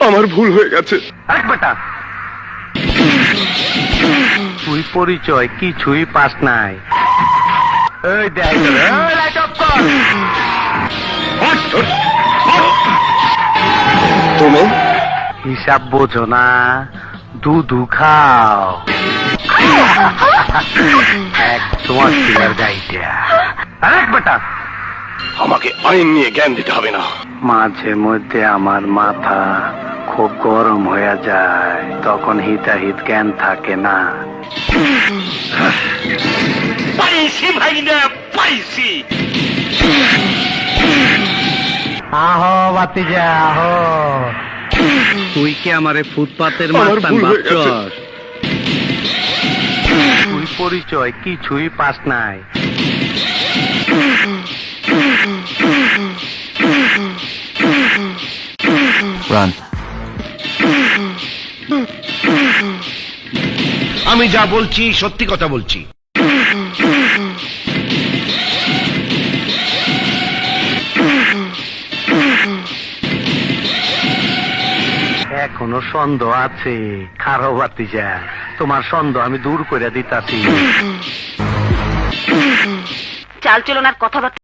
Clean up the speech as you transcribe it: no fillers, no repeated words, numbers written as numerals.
আমার ভুল হয়ে গেছে। আরেক বেটা, তুই পরিচয় কিছুই পাস নাই। এই দেখ, লাইট অফ কর। তুমি হিসাব বোঝো না, দুধু খাও। একদম অস্ট্রেলিয়ার গাইটা। আরেক বেটা, আমাকে আইন নিয়ে জ্ঞান দিতে হবে না। মাঝে মধ্যে আমার মাথা খুব গরম হয়ে যায়, তখন হিতাহিত জ্ঞান থাকে না। পাইছি ভাই না, পাইছি। আহো বাতিজা, আহো। তুই কি আমারে ফুটপাতের মাস্তান ভাবছস? তুই পরিচয় কিছুই পাস নাই। আমি যা বলছি সত্যি কথা বলছি। এখনো সন্দেহ আছে? খারো বাতিজা, তোমার সন্দেহ আমি দূর করে দিতাছি। চাল চলনার কথাবার্তা